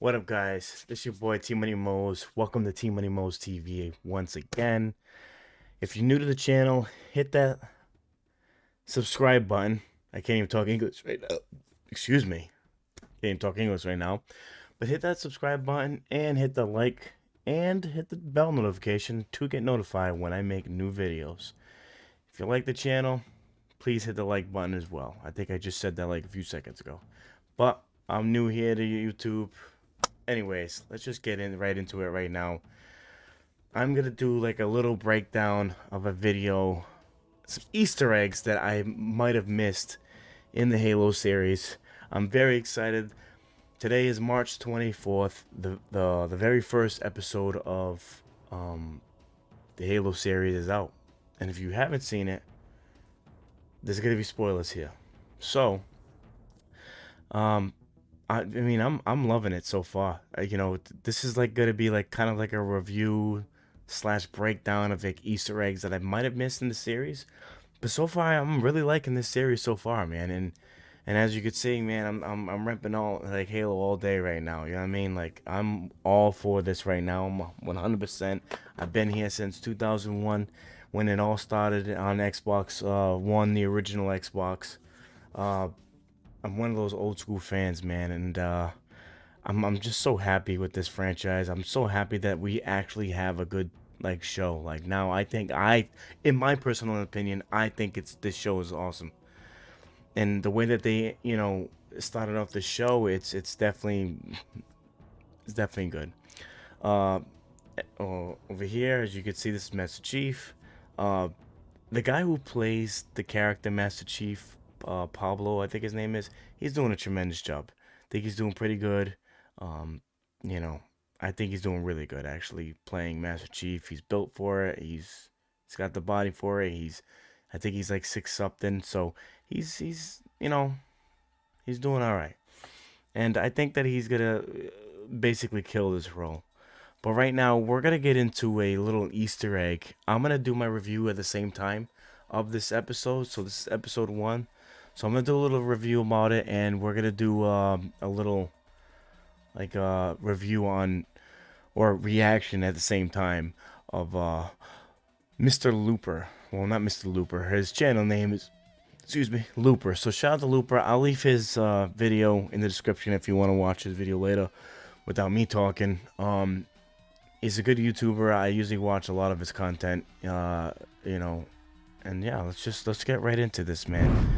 What up, guys? This is your boy T Money Mose. Welcome to T Money Mose TV once again. If you're new to the channel, hit that subscribe button. I can't even talk English right now. Excuse me. Can't even talk English right now. But hit that subscribe button and hit the like and hit the bell notification to get notified when I make new videos. If you like the channel, please hit the like button as well. I think I just said that like a few seconds ago. But I'm new here to YouTube. Anyways, let's just get right into it right now. I'm gonna do like a little breakdown of a video, some Easter eggs that I might have missed in the Halo series. I'm very excited. Today is March 24th. The very first episode of the Halo series is out, and if you haven't seen it, there's gonna be spoilers here. So, um, I mean, I'm loving it so far. This is like gonna be like kind of like a review slash breakdown of like Easter eggs that I might have missed in the series. But so far, I'm really liking this series so far, man. And as you can see, man, I'm repping all like Halo all day right now. You know what I mean? Like I'm all for this right now. I'm 100%. I've been here since 2001 when it all started on Xbox One, the original Xbox. Uh, I'm one of those old school fans, man, and I'm just so happy with this franchise. I'm so happy that we actually have a good like show. Like now, in my personal opinion, I think this show is awesome, and the way that they started off the show, it's definitely good. Uh, Over here, as you can see, this is Master Chief. Uh, the guy who plays the character Master Chief, Pablo, I think his name is, he's doing a tremendous job. I think he's doing pretty good. Um, you know, I think he's doing really good actually playing Master Chief. He's built for it. He's got the body for it. I think he's like six something. So he's doing all right. And I think that he's gonna basically kill this role. But right now, we're going to get into a little Easter egg. I'm going to do my review at the same time of this episode. So, this is episode 1. So, I'm going to do a little review about it. And we're going to do a little, like, review on, or reaction at the same time of Mr. Looper. Well, not Mr. Looper. His channel name is, excuse me, Looper. So, shout out to Looper. I'll leave his video in the description if you want to watch his video later without me talking. He's a good YouTuber. I usually watch a lot of his content. And yeah, let's get right into this, man.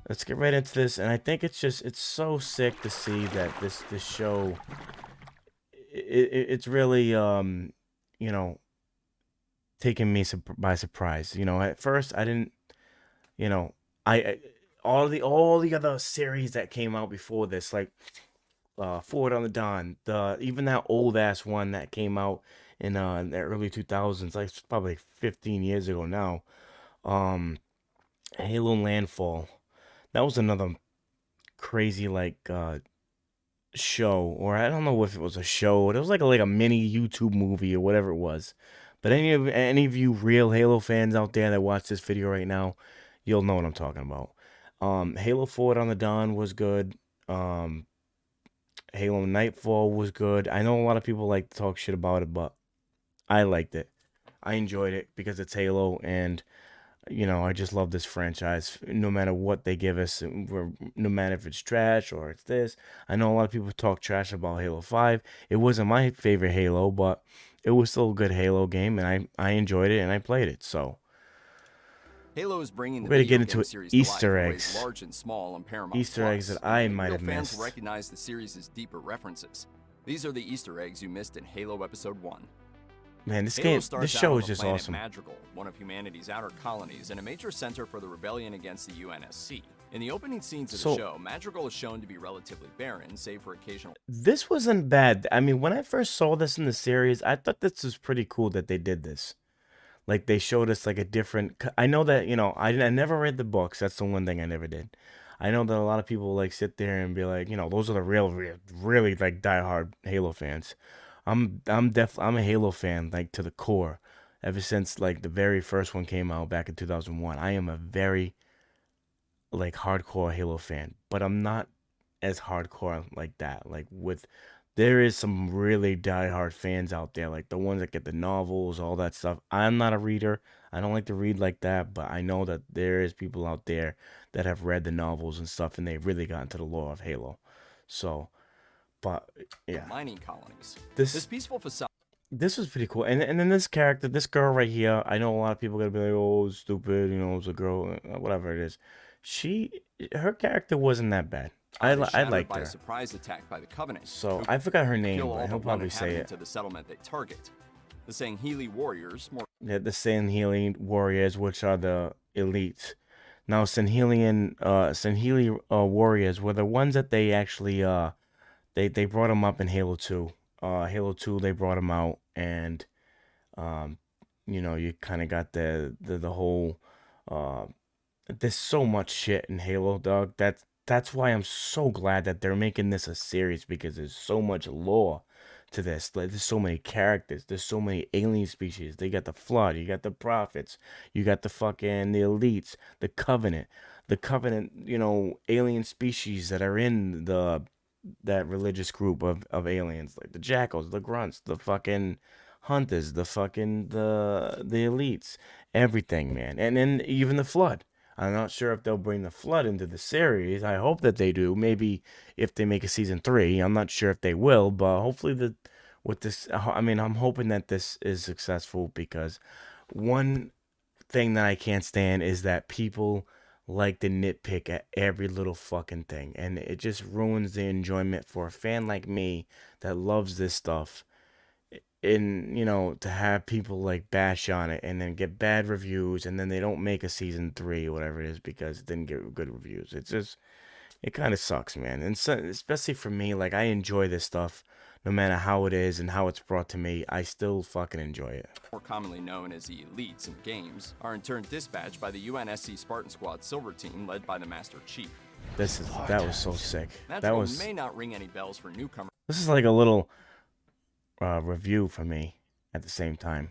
Let's get right into this. And I think it's so sick to see that this show it's really you know taking me by surprise. At first I didn't you know I all the other series that came out before this, like Forward on the Dawn, the even that old ass one that came out in the early 2000s, like it's probably like 15 years ago now. Um, Halo Landfall. That was another crazy like show, or I don't know if it was a show. It was like a mini YouTube movie or whatever it was. But any of you real Halo fans out there that watch this video right now, you'll know what I'm talking about. Halo Forward on the Dawn was good. Um, Halo Nightfall was good. I know a lot of people like to talk shit about it, but I liked it. I enjoyed it because it's Halo, and I just love this franchise. No matter what they give us, no matter if it's trash or it's this. I know a lot of people talk trash about Halo 5. It wasn't my favorite Halo, but it was still a good Halo game, and I enjoyed it and I played it. So Halo is bringing we're the gonna get video into game it. series to life Easter in ways eggs. large and small on Paramount+. Easter eggs that and I many might real have fans will missed. recognize the series' deeper references. These are the Easter eggs you missed in Halo Episode 1. Man, Halo this starts out show on is the just planet awesome. Madrigal, one of humanity's outer colonies and a major center for the rebellion against the UNSC. In the opening scenes of the show, Madrigal is shown to be relatively barren, save for occasional... This wasn't bad. I mean, when I first saw this in the series, I thought this was pretty cool that they did this. Like they showed us like a different. I know that I never read the books. That's the one thing I never did. I know that a lot of people like sit there and be like, those are the really like diehard Halo fans. I'm a Halo fan like to the core. Ever since like the very first one came out back in 2001, I am a very like hardcore Halo fan. But I'm not as hardcore like that. Like with there is some really diehard fans out there, like the ones that get the novels, all that stuff. I'm not a reader. I don't like to read like that, but I know that there is people out there that have read the novels and stuff, and they really got into the lore of Halo. So, but yeah, mining colonies. this This peaceful facade this was pretty cool. And then this character, this girl right here, I know a lot of people are gonna be like, oh, stupid, you know, it's a girl, whatever it is. Her character wasn't that bad. I is I shattered liked by a her. surprise attack by the Covenant. So who I forgot her name, kill all but he'll but one probably say inhabitant it. of the settlement they target. The Sangheili warriors, more The Sanhelian warriors, which are the elites. Now, Sanheli warriors were the ones that they actually they brought them up in Halo 2. Halo 2 they brought them out, and um you know, you kind of got the whole uh there's so much shit in Halo, dog. That's why I'm so glad that they're making this a series, because there's so much lore to this. Like, there's so many characters. There's so many alien species. They got the Flood. You got the Prophets. You got the Elites. The Covenant. You know, alien species that are in that religious group of aliens, like the Jackals, the Grunts, the fucking Hunters, the Elites, everything, man, and then even the Flood. I'm not sure if they'll bring the Flood into the series. I hope that they do. Maybe if they make a season 3. I'm not sure if they will, but hopefully with this, I mean, I'm hoping that this is successful, because one thing that I can't stand is that people like to nitpick at every little fucking thing, and it just ruins the enjoyment for a fan like me that loves this stuff. And you know, to have people like bash on it and then get bad reviews, and then they don't make a season 3 or whatever it is because it didn't get good reviews. It's just, it kind of sucks, man. And so, especially for me, like, I enjoy this stuff no matter how it is and how it's brought to me. I still fucking enjoy it. more commonly known as the Elites in games, are in turn dispatched by the UNSC Spartan Squad Silver Team led by the Master Chief. That was so sick. Magical may not ring any bells for newcomers This is like a little review for me at the same time.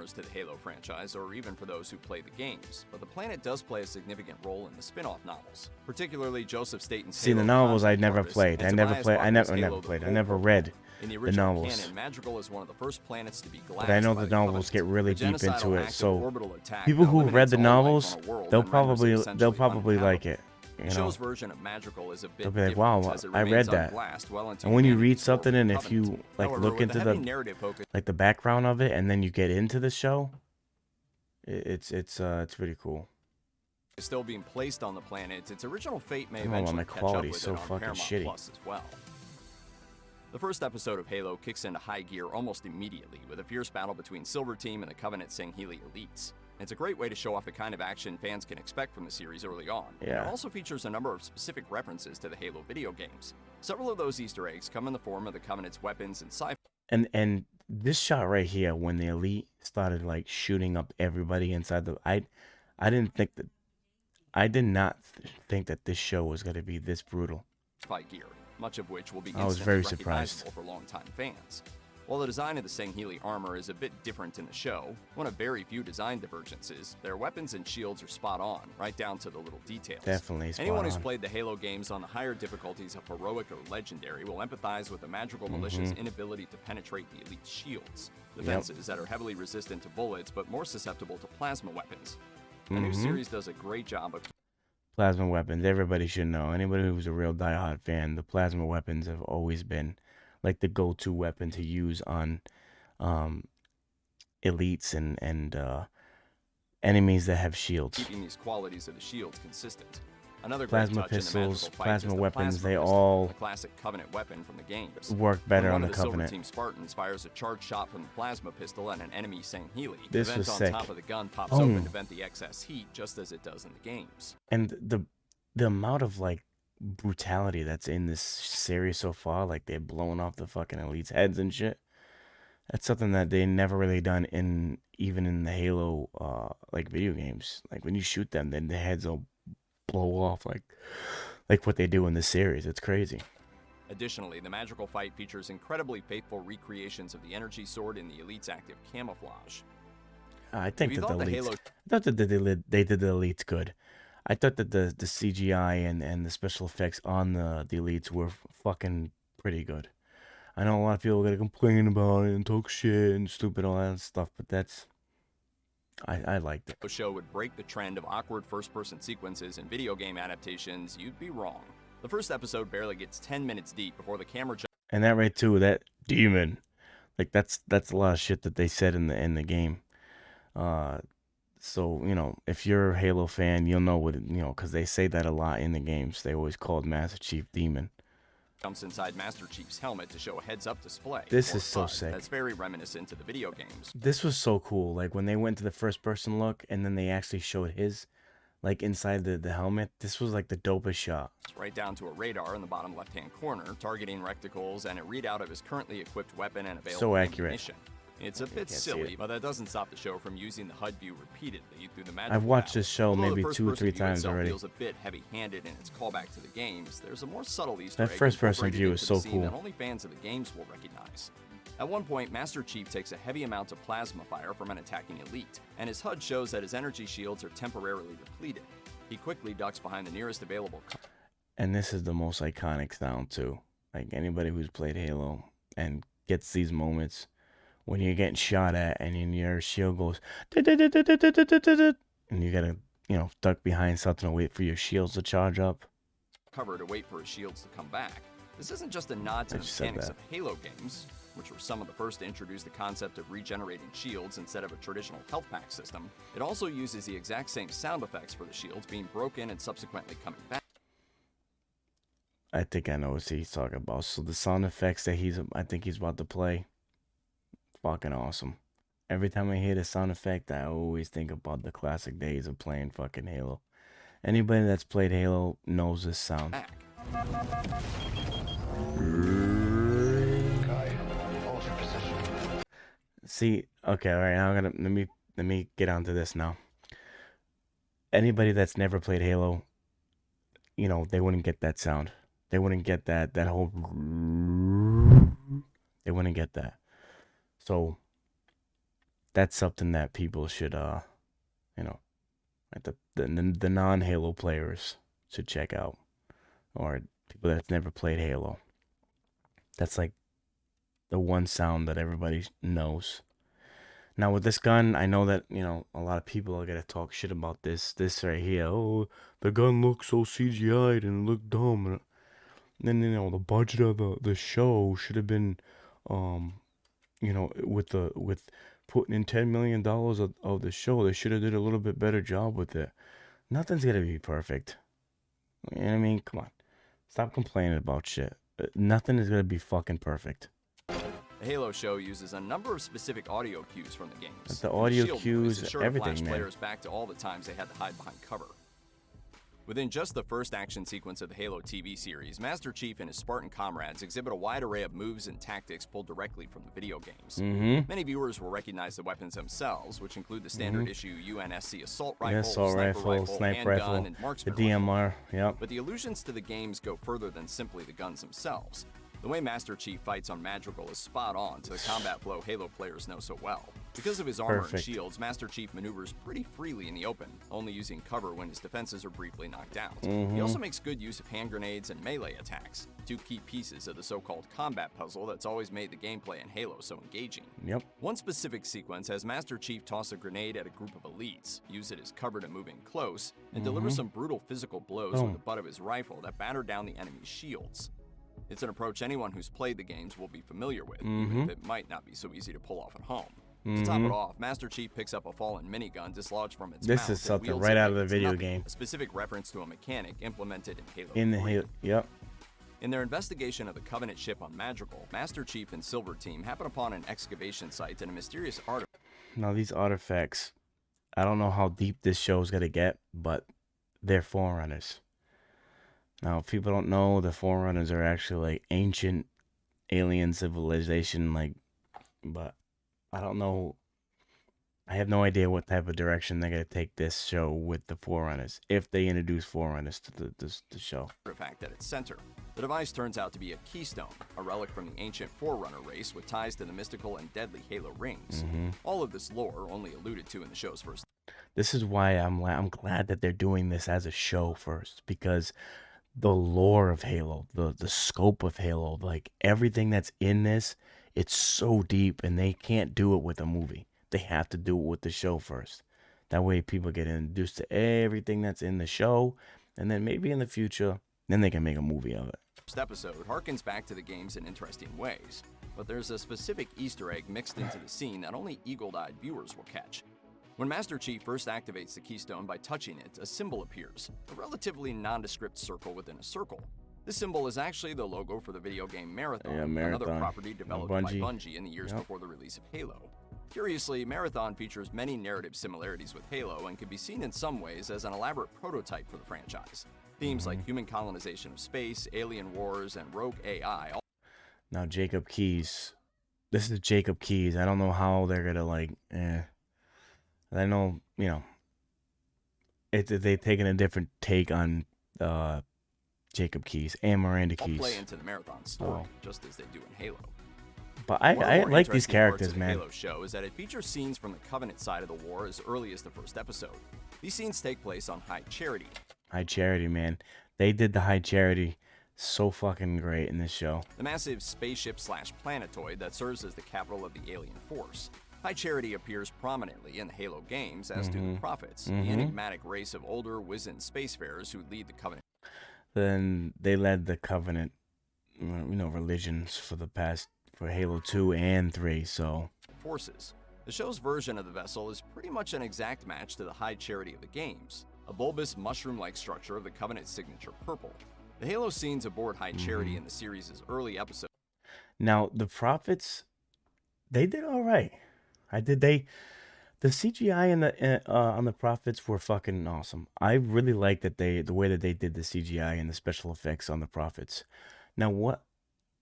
to the Halo franchise, or even for those who play the games, but the planet does play a significant role in the spin-off novels, particularly Joseph Staten's See, the Halo novels I Cosmic never Harvest played. and I never Tobias played. I Barker's never Halo: The played. I Cold never War. read In the the original novels. canon, Madrigal is one of the first planets to be glassed But I know by the the novels Covenant. get really A deep into genocidal it, active so orbital attack people that who read eliminates the all life novels, on a world they'll and renders it they'll essentially probably like uninhabitable. it. You The know, show's version of Madrigal is a bit they'll be like, different, "Wow, as it I remains read that." unglassed well into And when you read humanity's war something, with and the if you Covenant. like However, look with into the heavy the narrative focus like the background of it, and then you get into the show, it's pretty cool. still being placed on the planet, its original fate may I don't know why eventually my catch up quality's with so it on fucking Paramount shitty. Plus as well. The first episode of Halo kicks into high gear almost immediately with a fierce battle between Silver Team and the Covenant Sangheili Elites. It's a great way to show off the kind of action fans can expect from the series early on. Yeah. It also features a number of specific references to the Halo video games. Several of those Easter eggs come in the form of the Covenant's weapons and sci-fi. And this shot right here, when the elite started like shooting up everybody inside I didn't think that I did not think that this show was gonna be this brutal. gear, much of which will be I was instantly very surprised. recognizable for longtime fans. While the design of the Sangheili armor is a bit different in the show, one of very few design divergences, their weapons and shields are spot on, right down to the little details. Definitely spot Anyone who's on. played the Halo games on the higher difficulties of Heroic or Legendary will empathize with the Madrigal Militia's inability to penetrate the Elite's shields, defenses that are heavily resistant to bullets but more susceptible to plasma weapons. The new series does a great job of Plasma weapons. Everybody should know. Anybody who's a real diehard fan, the plasma weapons have always been like the go-to weapon to use on elites and enemies that have shields. keeping these qualities of the shields consistent. Another Plasma great touch pistols, in the magical fight plasma is the weapons, plasma they pistol, all the classic Covenant weapon from the games. work better When on one the of the Silver Covenant. Team Spartans fires a charged shot from the plasma pistol at an enemy Sangheili, This the vent was on sick. top of the gun pops Boom. open to vent the excess heat, just as it does in the games. And the amount of like brutality that's in this series so far, like they're blowing off the fucking elites' heads and shit. That's something that they never really done even in the Halo like video games. Like when you shoot them, then the heads will blow off like what they do in the series. It's crazy. Additionally, the magical fight features incredibly faithful recreations of the energy sword in the Elite's active camouflage. I think If you that the thought the elites. Halo I thought that they did the elites good. I thought that the CGI and the special effects on the elites were fucking pretty good. I know a lot of people are gonna complain about it and talk shit and stupid all that stuff, but that's I liked it. The show would break the trend of awkward first-person sequences in video game adaptations, you'd be wrong. The first episode barely gets 10 minutes deep before the camera And that right too, that demon, like that's a lot of shit that they said in the game. So you know, if you're a Halo fan, you'll know what because they say that a lot in the games. They always called Master Chief Demon. jumps inside Master Chief's helmet to show a heads-up display. This or is so HUD. sick. That's very reminiscent to the video games. This was so cool. Like when they went to the first person look and then they actually showed his, like inside the helmet. This was like the dopest shot. Right down to a radar in the bottom left-hand corner, targeting reticles and a readout of his currently equipped weapon and available So accurate. ammunition. It's a bit can't see silly, it. but that doesn't stop the show from using the HUD view repeatedly through the magic. I've watched valve. this show Although the maybe 2 or first-person 3 view times itself already. feels a bit heavy-handed in its callback to the games. There's a more subtle Easter That egg first-person incorporated view is into so the scene cool. that only fans of the games will recognize. At one point, Master Chief takes a heavy amount of plasma fire from an attacking elite, and his HUD shows that his energy shields are temporarily depleted. He quickly ducks behind the nearest available And this is the most iconic sound too. Like anybody who's played Halo and gets these moments when you're getting shot at and then your shield goes and you gotta duck behind something to wait for your shields to charge up. cover to wait for his shields to come back. This isn't just a nod to I the just said mechanics that. of Halo games, which were some of the first to introduce the concept of regenerating shields instead of a traditional health pack system. It also uses the exact same sound effects for the shields being broken and subsequently coming back. I think I know what he's talking about. So the sound effects that I think he's about to play, fucking awesome. Every time I hear the sound effect, I always think about the classic days of playing fucking Halo. Anybody that's played Halo knows this sound. back. See, okay, all right. Now let me get onto this now. Anybody that's never played Halo, they wouldn't get that sound. They wouldn't get that whole. They wouldn't get that. So that's something that people should, like the non-Halo players should check out, or people that's never played Halo. That's like the one sound that everybody knows. Now with this gun, I know that a lot of people are gonna talk shit about this right here. Oh, the gun looks so CGI'd and it looked dumb. And then the budget of the show should have been, with putting in $10 million of the show, they should have did a little bit better job with it. Nothing's gonna be perfect. You know what I mean? Come on, stop complaining about shit. Nothing is gonna be fucking perfect. The Halo show uses a number of specific audio cues from the games. But the And audio shield cues, noise is sure to everything, flash man. players back to all the times they had to hide behind cover. Within just the first action sequence of the Halo TV series, Master Chief and his Spartan comrades exhibit a wide array of moves and tactics pulled directly from the video games. Mm-hmm. Many viewers will recognize the weapons themselves, which include the standard issue UNSC assault rifle, Yeah, assault rifle, sniper handgun, rifle, and the marksman rifle. DMR. Yep. But the allusions to the games go further than simply the guns themselves. The way Master Chief fights on Madrigal is spot on to the combat flow Halo players know so well. Because of his armor Perfect. and shields, Master Chief maneuvers pretty freely in the open, only using cover when his defenses are briefly knocked out. He also makes good use of hand grenades and melee attacks, two key pieces of the so-called combat puzzle that's always made the gameplay in Halo so engaging. Yep. One specific sequence has Master Chief toss a grenade at a group of elites, use it as cover to move in close, and deliver some brutal physical blows with Boom. the butt of his rifle that batter down the enemy's shields. It's an approach anyone who's played the games will be familiar with, even if it might not be so easy to pull off at home. To top it off, Master Chief picks up a fallen minigun dislodged from its This mount is and something wields right it out of like the it's video nothing, game. a specific reference to a mechanic implemented in Halo In the 3. Halo. Yep. In their investigation of the Covenant ship on Madrigal, Master Chief and Silver Team happen upon an excavation site and a mysterious artifact. Now these artifacts, I don't know how deep this show's gonna get, but they're Forerunners. Now, if people don't know, the Forerunners are actually like ancient alien civilization, but I don't know. I have no idea what type of direction they're gonna take this show with the Forerunners, if they introduce Forerunners to the show. At its center. The device turns out to be a keystone, a relic from the ancient Forerunner race with ties to the mystical and deadly Halo rings. All of this lore only alluded to in the show's first. This is why I'm glad that they're doing this as a show first, because the lore of Halo, the scope of Halo, like everything that's in this, it's so deep, and they can't do it with a movie. They have to do it with the show first. That way, people get introduced to everything that's in the show, and then maybe in the future, then they can make a movie of it. First episode harkens back to the games in interesting ways, but there's a specific Easter egg mixed into the scene that only eagle-eyed viewers will catch. When Master Chief first activates the keystone by touching it, a symbol appears, a relatively nondescript circle within a circle. This symbol is actually the logo for the video game Marathon, another property developed by Bungie in the years before the release of Halo. Curiously, Marathon features many narrative similarities with Halo and can be seen in some ways as an elaborate prototype for the franchise. Themes like human colonization of space, alien wars, and rogue AI. Now, Jacob Keyes. This is Jacob Keyes. I don't know how they're gonna I know, they've taken a different take on Jacob Keyes and Miranda Keyes. Play into the Marathon story, just as they do in Halo. But I like these characters, man. The Halo show is that it features scenes from the Covenant side of the war as early as the first episode. These scenes take place on High Charity. High Charity, man. They did the High Charity so fucking great in this show. The massive spaceship/planetoid that serves as the capital of the alien force. High Charity appears prominently in the Halo games, as do the Prophets, the enigmatic race of older, wizened spacefarers who lead the Covenant. Then they led the Covenant, religions for Halo 2 and 3, so. Forces. The show's version of the vessel is pretty much an exact match to the High Charity of the games, a bulbous mushroom-like structure of the Covenant's signature purple. The Halo scenes aboard High Charity in the series' early episodes. Now, the Prophets, they did all right. The CGI on the Prophets were fucking awesome. I really like the way that they did the CGI and the special effects on the Prophets. Now, what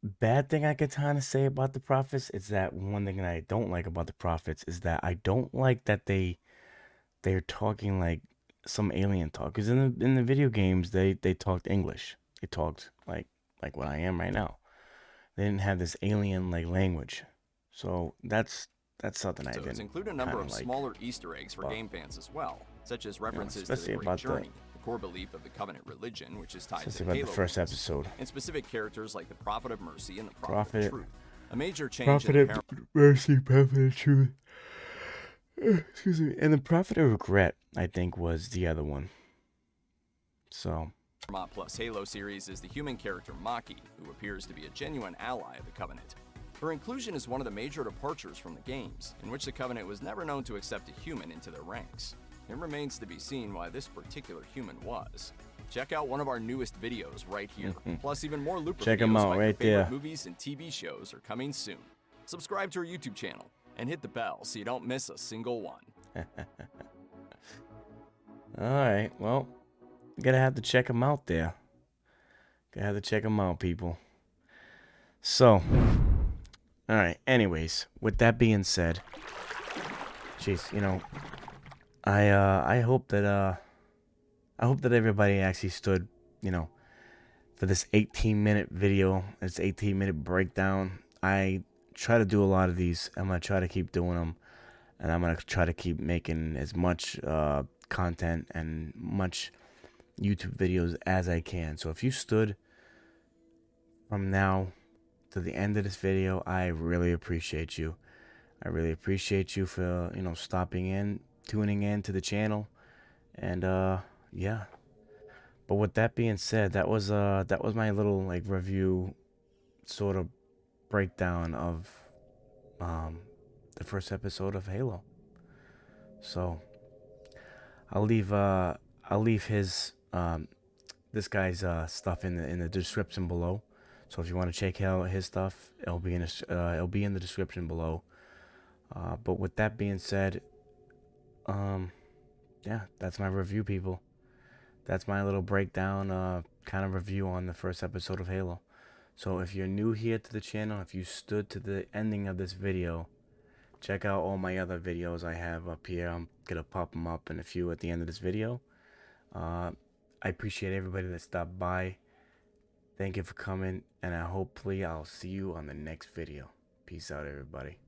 bad thing I could kind of say about the Prophets is that one thing that I don't like about the Prophets is that I don't like that they're talking like some alien talk. Because in the video games they talked English. They talked like what I am right now. They didn't have this alien like language. So that's something I didn't include a number of smaller Easter eggs for game fans as well, such as references to the Great Journey, the core belief of the Covenant religion, which is tied to the Halo the first episode, and specific characters like the Prophet of Mercy and the Prophet of Truth. A major change Prophet of Mercy, Prophet of Truth. Excuse me. And the Prophet of Regret, I think, was the other one. So. Paramount Plus Halo series is the human character Maki, who appears to be a genuine ally of the Covenant. Her inclusion is one of the major departures from the games, in which the Covenant was never known to accept a human into their ranks. It remains to be seen why this particular human was. Check out one of our newest videos right here. Plus, even more Looper Check them out right there. Movies and TV shows are coming soon. Subscribe to our YouTube channel and hit the bell so you don't miss a single one. Alright, well, gotta have to check them out there. Gotta have to check them out, people. So. Alright, anyways, with that being said, jeez, I hope that everybody actually stood, for this 18-minute video, this 18-minute breakdown. I try to do a lot of these. I'm going to try to keep doing them, and I'm going to try to keep making as much content and much YouTube videos as I can. So if you stood from now to the end of this video, I really appreciate you. I really appreciate you for, stopping in, tuning in to the channel. And yeah. But with that being said, that was my little review sort of breakdown of the first episode of Halo. So I'll leave his this guy's stuff in the description below. So if you want to check out his stuff, it'll be in the description below. But with that being said, yeah, that's my review, people. That's my little breakdown, kind of review on the first episode of Halo. So if you're new here to the channel, if you stood to the ending of this video, check out all my other videos I have up here. I'm gonna pop them up in a few at the end of this video. I appreciate everybody that stopped by. Thank you for coming, and hopefully I'll see you on the next video. Peace out, everybody.